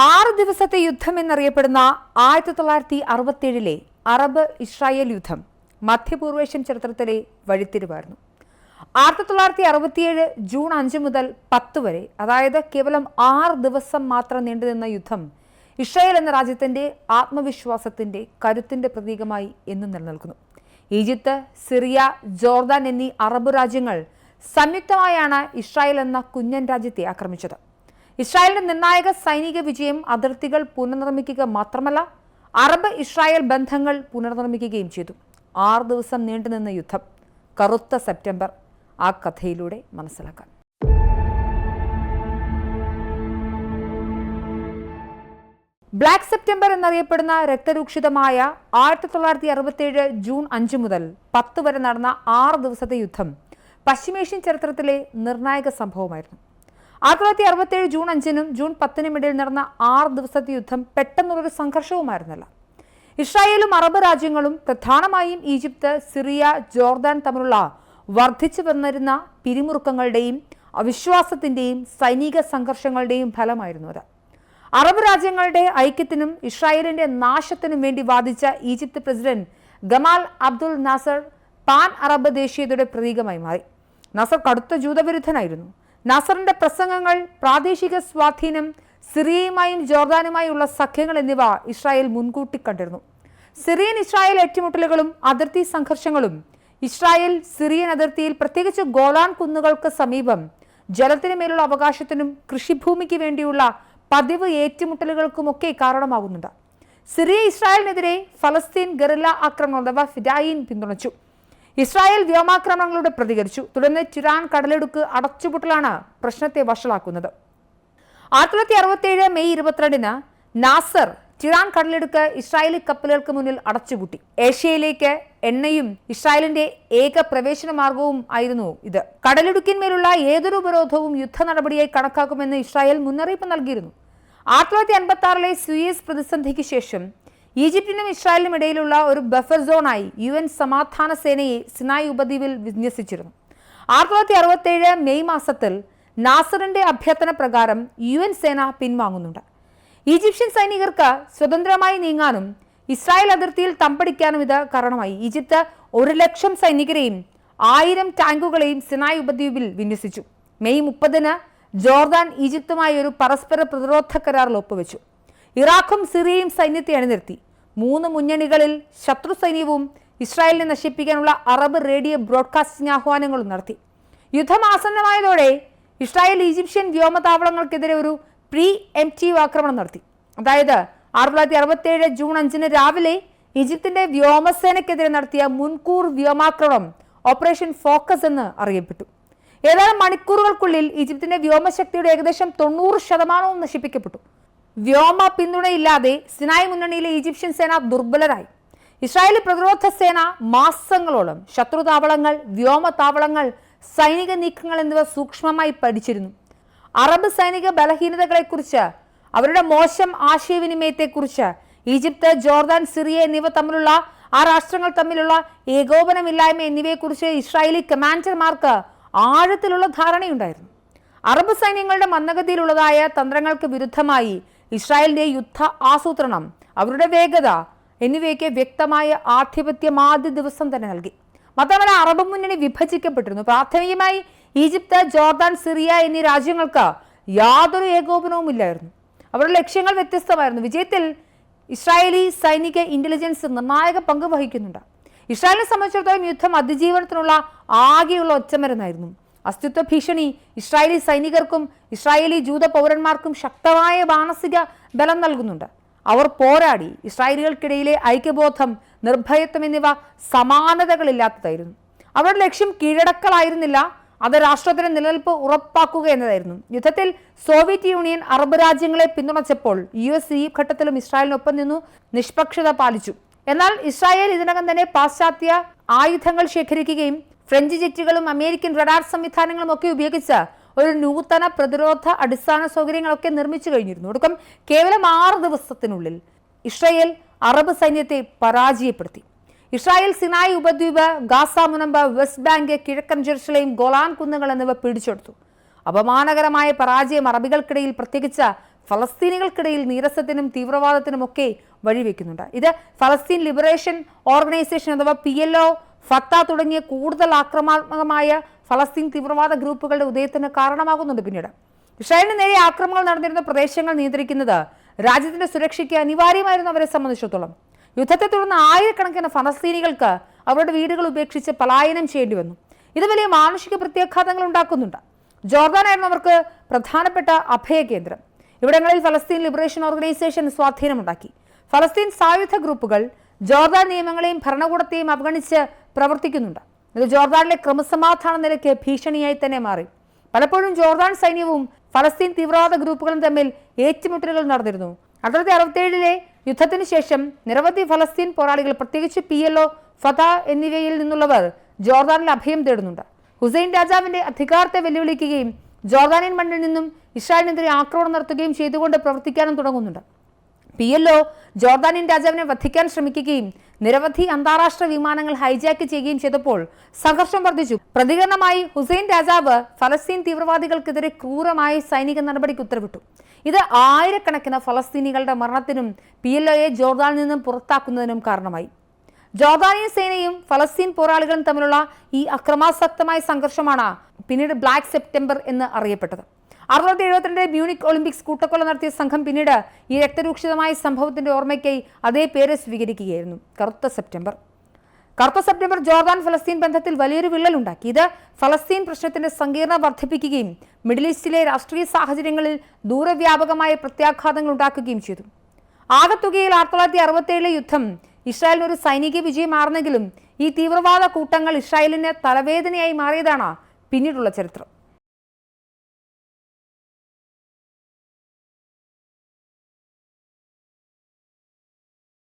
6 ദിവസത്തെ യുദ്ധം എന്നറിയപ്പെടുന്ന 1967 അറബ് ഇസ്രായേൽ യുദ്ധം മധ്യപൂർവേഷ്യൻ ചരിത്രത്തിലെ വഴിത്തിരിവായിരുന്നു. 1967 ജൂൺ 5 മുതൽ 10 വരെ, അതായത് കേവലം 6 ദിവസം മാത്രം നീണ്ടുനിന്ന യുദ്ധം ഇസ്രായേൽ എന്ന രാജ്യത്തിന്റെ ആത്മവിശ്വാസത്തിന്റെ കരുത്തിന്റെ പ്രതീകമായി എന്നും നിലനിൽക്കുന്നു. ഈജിപ്ത്, സിറിയ, ജോർദാൻ എന്നീ അറബ് രാജ്യങ്ങൾ സംയുക്തമായാണ് ഇസ്രായേൽ എന്ന കുഞ്ഞൻ രാജ്യത്തെ ആക്രമിച്ചത്. ഇസ്രായേലിന്റെ നിർണായക സൈനിക വിജയം അതിർത്തികൾ പുനർനിർമ്മിക്കുക മാത്രമല്ല, അറബ് ഇസ്രായേൽ ബന്ധങ്ങൾ പുനർനിർമ്മിക്കുകയും ചെയ്തു. 6 ദിവസം നീണ്ടുനിന്ന യുദ്ധം, കറുത്ത സെപ്റ്റംബർ, ആ കഥയിലൂടെ മനസ്സിലാക്കാൻ. ബ്ലാക്ക് സെപ്റ്റംബർ എന്നറിയപ്പെടുന്ന രക്തരൂക്ഷിതമായ 1967 ജൂൺ 5 മുതൽ 10 വരെ നടന്ന 6 ദിവസത്തെ യുദ്ധം പശ്ചിമേഷ്യൻ ചരിത്രത്തിലെ നിർണായക സംഭവമായിരുന്നു. 1967 ജൂൺ 5-നും ജൂൺ 10-നും ഇടയിൽ നടന്ന 6 ദിവസത്തെ യുദ്ധം പെട്ടെന്നുള്ളൊരു സംഘർഷവുമായിരുന്നില്ല. ഇസ്രായേലും അറബ് രാജ്യങ്ങളും, പ്രധാനമായും ഈജിപ്ത്, സിറിയ, ജോർദാൻ തമ്മിലുള്ള വർദ്ധിച്ചു വന്നിരുന്ന പിരിമുറുക്കങ്ങളുടെയും അവിശ്വാസത്തിന്റെയും സൈനിക സംഘർഷങ്ങളുടെയും ഫലമായിരുന്നു അത്. അറബ് രാജ്യങ്ങളുടെ ഐക്യത്തിനും ഇസ്രായേലിന്റെ നാശത്തിനും വേണ്ടി വാദിച്ച Egypt president Gamal Abdel Nasser pan Arab ദേശീയതയുടെ പ്രതീകമായി മാറി. നാസർ കടുത്ത ജൂതവിരുദ്ധനായിരുന്നു. നാസറിന്റെ പ്രസംഗങ്ങൾ, പ്രാദേശിക സ്വാധീനം, സിറിയയുമായും ജോർദാനുമായുള്ള സഖ്യങ്ങൾ എന്നിവ ഇസ്രായേൽ മുൻകൂട്ടി കണ്ടിരുന്നു. സിറിയൻ ഇസ്രായേൽ ഏറ്റുമുട്ടലുകളും അതിർത്തി സംഘർഷങ്ങളും ഇസ്രായേൽ സിറിയൻ അതിർത്തിയിൽ, പ്രത്യേകിച്ച് ഗോലാൻ കുന്നുകൾക്ക് സമീപം ജലത്തിനു മേലുള്ള അവകാശത്തിനും കൃഷിഭൂമിക്ക് വേണ്ടിയുള്ള പതിവ് ഏറ്റുമുട്ടലുകൾക്കുമൊക്കെ കാരണമാകുന്നുണ്ട്. സിറിയ ഇസ്രായേലിനെതിരെ ഫലസ്തീൻ ഗറില്ല ആക്രമണം അഥവാ ഫിദായിൻ പിന്തുണച്ചു. ഇസ്രായേൽ വ്യോമാക്രമണങ്ങളോട് പ്രതികരിച്ചു. തുടർന്ന് ടിറാൻ കടലിടുക്ക് അടച്ചുപൂട്ടലാണ് പ്രശ്നത്തെ വഷളാക്കുന്നത്. 1967 മെയ് 22-ന് നാസർ ടിറാൻ കടലിടുക്ക് ഇസ്രായേലി കപ്പലുകൾക്ക് മുന്നിൽ അടച്ചുപൂട്ടി. ഏഷ്യയിലേക്ക് എണ്ണയും ഇസ്രായേലിന്റെ ഏക പ്രവേശന മാർഗവും ആയിരുന്നു ഇത്. കടലിടുക്കിന്മേലുള്ള ഏതൊരു ഉപരോധവും യുദ്ധ നടപടിയായി കണക്കാക്കുമെന്ന് ഇസ്രായേൽ മുന്നറിയിപ്പ് നൽകിയിരുന്നു. 1956 സൂയസ് പ്രതിസന്ധിക്ക് ശേഷം ഈജിപ്തിനും ഇസ്രായേലിനും ഇടയിലുള്ള ഒരു ബഫർ സോണായി UN സമാധാന സേനയെ സിനായ് ഉപദ്വീപിൽ വിന്യസിച്ചിരുന്നു. 1967 മെയ് മാസത്തിൽ നാസറിന്റെ അഭ്യർത്ഥന പ്രകാരം UN സേന പിൻവാങ്ങുന്നുണ്ട്. ഈജിപ്ഷ്യൻ സൈനികർക്ക് സ്വതന്ത്രമായി നീങ്ങാനും ഇസ്രായേൽ അതിർത്തിയിൽ തമ്പടിക്കാനും ഇത് കാരണമായി. ഈജിപ്ത് 100,000 സൈനികരെയും 1000 ടാങ്കുകളെയും സിനായ് ഉപദ്വീപിൽ വിന്യസിച്ചു. മെയ് 30-ന് ജോർദാൻ ഈജിപ്തുമായി ഒരു പരസ്പര പ്രതിരോധ കരാറിൽ ഒപ്പുവെച്ചു. ഇറാഖും സിറിയയും സൈന്യത്തെ അണിനിർത്തി. 3 മുന്നണികളിൽ ശത്രു സൈന്യവും ഇസ്രായേലിനെ നശിപ്പിക്കാനുള്ള അറബ് റേഡിയോ ബ്രോഡ്കാസ്റ്റിംഗ് ആഹ്വാനങ്ങളും നടത്തി. യുദ്ധം ആസന്നമായതോടെ ഇസ്രായേൽ ഈജിപ്ഷ്യൻ വ്യോമതാവളങ്ങൾക്കെതിരെ ഒരു പ്രീ എംപ്റ്റീവ് ആക്രമണം നടത്തി. അതായത് 1967 ജൂൺ 5-ന് രാവിലെ ഈജിപ്തിന്റെ വ്യോമസേനയ്ക്കെതിരെ നടത്തിയ മുൻകൂർ വ്യോമാക്രമണം ഓപ്പറേഷൻ ഫോക്കസ് എന്ന് അറിയപ്പെട്ടു. ഏതാനും മണിക്കൂറുകൾക്കുള്ളിൽ ഈജിപ്തിന്റെ വ്യോമശക്തിയുടെ ഏകദേശം 90% നശിപ്പിക്കപ്പെട്ടു. വ്യോമ പിന്തുണയില്ലാതെ സിനായ് മുന്നണിയിലെ ഈജിപ്ഷ്യൻ സേന ദുർബലരായി. ഇസ്രായേലി പ്രതിരോധ സേന മാസങ്ങളോളം ശത്രു താവളങ്ങൾ, വ്യോമ താവളങ്ങൾ, സൈനിക നീക്കങ്ങൾ എന്നിവ സൂക്ഷ്മമായി പഠിച്ചിരുന്നു. അറബ് സൈനിക ബലഹീനതകളെക്കുറിച്ച്, അവരുടെ മോശം ആശയവിനിമയത്തെക്കുറിച്ച്, ഈജിപ്ത്, ജോർദാൻ, സിറിയ എന്നിവ തമ്മിലുള്ള ആ രാഷ്ട്രങ്ങൾ തമ്മിലുള്ള ഏകോപനമില്ലായ്മ എന്നിവയെക്കുറിച്ച് ഇസ്രായേലി കമാൻഡർമാർക്ക് ആഴത്തിലുള്ള ധാരണയുണ്ടായിരുന്നു. അറബ് സൈന്യങ്ങളുടെ മന്ദഗതിയിലുള്ളതായ തന്ത്രങ്ങൾക്ക് വിരുദ്ധമായി ഇസ്രായേലിന്റെ യുദ്ധ ആസൂത്രണം, അവരുടെ വേഗത എന്നിവയ്ക്ക് വ്യക്തമായ ആധിപത്യം ആദ്യ ദിവസം തന്നെ നൽകി. മാത്രമല്ല, അറബ് മുന്നണി വിഭജിക്കപ്പെട്ടിരുന്നു. പ്രാഥമികമായി ഈജിപ്ത്, ജോർദാൻ, സിറിയ എന്നീ രാജ്യങ്ങൾക്ക് യാതൊരു ഏകോപനവും ഇല്ലായിരുന്നു. അവരുടെ ലക്ഷ്യങ്ങൾ വ്യത്യസ്തമായിരുന്നു. വിജയത്തിൽ ഇസ്രായേലി സൈനിക ഇന്റലിജൻസ് നിർണായക പങ്ക് വഹിക്കുന്നുണ്ട്. ഇസ്രായേലിനെ സംബന്ധിച്ചിടത്തോളം യുദ്ധം അതിജീവനത്തിനുള്ള ആകെയുള്ള ഒറ്റമരുന്നായിരുന്നു. അസ്തിത്വ ഭീഷണി ഇസ്രായേലി സൈനികർക്കും ഇസ്രായേലി ജൂത പൗരന്മാർക്കും ശക്തമായ മാനസിക ബലം നൽകുന്നുണ്ട്. അവർ പോരാടി. ഇസ്രായേലികൾക്കിടയിലെ ഐക്യബോധം, നിർഭയത്വം എന്നിവ സമാനതകളില്ലാത്തതായിരുന്നു. അവരുടെ ലക്ഷ്യം കീഴടക്കലായിരുന്നില്ല, അത് രാഷ്ട്രത്തിന്റെ നിലനിൽപ്പ് ഉറപ്പാക്കുക എന്നതായിരുന്നു. യുദ്ധത്തിൽ സോവിയറ്റ് യൂണിയൻ അറബ് രാജ്യങ്ങളെ പിന്തുണച്ചപ്പോൾ US ഈ ഘട്ടത്തിലും ഇസ്രായേലിനൊപ്പം നിന്നു, നിഷ്പക്ഷത പാലിച്ചു. എന്നാൽ ഇസ്രായേൽ ഇതിനകം തന്നെ പാശ്ചാത്യ ആയുധങ്ങൾ ശേഖരിക്കുകയും ഫ്രഞ്ച് ജെറ്റുകളും അമേരിക്കൻ റഡാർ സംവിധാനങ്ങളും ഒക്കെ ഉപയോഗിച്ച് ഒരു നൂതന പ്രതിരോധ അടിസ്ഥാന സൗകര്യങ്ങളൊക്കെ നിർമ്മിച്ചു കഴിഞ്ഞിരുന്നു. ഒടുക്കം കേവലം 6 ദിവസത്തിനുള്ളിൽ ഇസ്രായേൽ അറബ് സൈന്യത്തെ പരാജയപ്പെടുത്തി. ഇസ്രായേൽ സിനായ് ഉപദ്വീപ്, ഗാസ മുനമ്പ്, വെസ്റ്റ് ബാങ്ക്, കിഴക്കൻ ജെറുസലേം, ഗോലാൻ കുന്നുകൾ എന്നിവ പിടിച്ചെടുത്തു. അപമാനകരമായ പരാജയം അറബികൾക്കിടയിൽ, പ്രത്യേകിച്ച് ഫലസ്തീനികൾക്കിടയിൽ നീരസത്തിനും തീവ്രവാദത്തിനുമൊക്കെ വഴിവെക്കുന്നുണ്ട്. ഇത് ഫലസ്തീൻ ലിബറേഷൻ ഓർഗനൈസേഷൻ അഥവാ PLO, ഫത്ത തുടങ്ങിയ കൂടുതൽ ആക്രമണാത്മകമായ ഫലസ്തീൻ തീവ്രവാദ ഗ്രൂപ്പുകളുടെ ഉദയത്തിന് കാരണമാകുന്നുണ്ട്. പിന്നീട് ഇസ്രായേലിന് നേരെ ആക്രമണങ്ങൾ നടന്നിരുന്ന പ്രദേശങ്ങൾ നിയന്ത്രിക്കുന്നത് രാജ്യത്തിന്റെ സുരക്ഷയ്ക്ക് അനിവാര്യമായിരുന്നു അവരെ സംബന്ധിച്ചിടത്തോളം. യുദ്ധത്തെ തുടർന്ന് ആയിരക്കണക്കിന് ഫലസ്തീനികൾക്ക് അവരുടെ വീടുകൾ ഉപേക്ഷിച്ച് പലായനം ചെയ്യേണ്ടി വന്നു. ഇത് വലിയ മാനുഷിക പ്രത്യാഘാതങ്ങൾ ഉണ്ടാക്കുന്നുണ്ട്. ജോർദാനായിരുന്നു അവർക്ക് പ്രധാനപ്പെട്ട അഭയകേന്ദ്രം. ഇവിടങ്ങളിൽ ഫലസ്തീൻ ലിബറേഷൻ ഓർഗനൈസേഷൻ സ്വാധീനമുണ്ടാക്കി. ഫലസ്തീൻ സായുധ ഗ്രൂപ്പുകൾ ജോർദാൻ നിയമങ്ങളെയും ഭരണകൂടത്തെയും അവഗണിച്ച് പ്രവർത്തിക്കുന്നുണ്ട്. ഇത് ജോർദാനിലെ ക്രമസമാധാന നിലയ്ക്ക് ഭീഷണിയായി തന്നെ മാറി. പലപ്പോഴും ജോർദാൻ സൈന്യവും ഫലസ്തീൻ തീവ്രവാദ ഗ്രൂപ്പുകളും തമ്മിൽ ഏറ്റുമുട്ടലുകൾ നടന്നിരുന്നു. 1967 യുദ്ധത്തിന് ശേഷം നിരവധി ഫലസ്തീൻ പോരാളികൾ, പ്രത്യേകിച്ച് PLO, ഫത എന്നിവയിൽ നിന്നുള്ളവർ ജോർദാനിൽ അഭയം തേടുന്നുണ്ട്. ഹുസൈൻ രാജാവിന്റെ അധികാരത്തെ വെല്ലുവിളിക്കുകയും ജോർദാനിയൻ മണ്ണിൽ നിന്നും ഇസ്രായേലിനെതിരെ ആക്രമണം നടത്തുകയും ചെയ്തുകൊണ്ട് പ്രവർത്തിക്കാനും തുടങ്ങുന്നുണ്ട്. PLO ജോർദാനിയൻ രാജാവിനെ വധിക്കാൻ ശ്രമിക്കുകയും നിരവധി അന്താരാഷ്ട്ര വിമാനങ്ങൾ ഹൈജാക്ക് ചെയ്യുകയും ചെയ്തപ്പോൾ സംഘർഷം വർദ്ധിച്ചു. പ്രതികരണമായി ഹുസൈൻ രാജാവ് ഫലസ്തീൻ തീവ്രവാദികൾക്കെതിരെ ക്രൂരമായ സൈനിക നടപടിക്ക് ഉത്തരവിട്ടു. ഇത് ആയിരക്കണക്കിന് ഫലസ്തീനികളുടെ മരണത്തിനും PLOയെ ജോർദാനിൽ നിന്നും പുറത്താക്കുന്നതിനും കാരണമായി. ജോർദാനിയൻ സേനയും ഫലസ്തീൻ പോരാളികളും തമ്മിലുള്ള ഈ അക്രമാസക്തമായ സംഘർഷമാണ് പിന്നീട് ബ്ലാക്ക് സെപ്റ്റംബർ എന്ന് അറിയപ്പെട്ടത്. 1972 മ്യൂണിക് ഒളിമ്പിക്സ് കൂട്ടക്കൊല നടത്തിയ സംഘം പിന്നീട് ഈ രക്തരൂക്ഷിതമായ സംഭവത്തിന്റെ ഓർമ്മയ്ക്കായി അതേ പേര് സ്വീകരിക്കുകയായിരുന്നു, കറുത്ത സെപ്റ്റംബർ. കറുത്ത സെപ്റ്റംബർ ജോർദാൻ ഫലസ്തീൻ ബന്ധത്തിൽ വലിയൊരു വിള്ളലുണ്ടാക്കി. ഇത് ഫലസ്തീൻ പ്രശ്നത്തിന്റെ സങ്കീർണത വർദ്ധിപ്പിക്കുകയും മിഡിൽ ഈസ്റ്റിലെ രാഷ്ട്രീയ സാഹചര്യങ്ങളിൽ ദൂരവ്യാപകമായ പ്രത്യാഘാതങ്ങൾ ഉണ്ടാക്കുകയും ചെയ്തു. ആകത്തുകയിൽ 1967 യുദ്ധം ഇസ്രായേലിന് ഒരു സൈനിക വിജയമാർന്നെങ്കിലും ഈ തീവ്രവാദ കൂട്ടങ്ങൾ ഇസ്രായേലിന് തലവേദനയായി മാറിയതാണ് പിന്നീടുള്ള ചരിത്രം.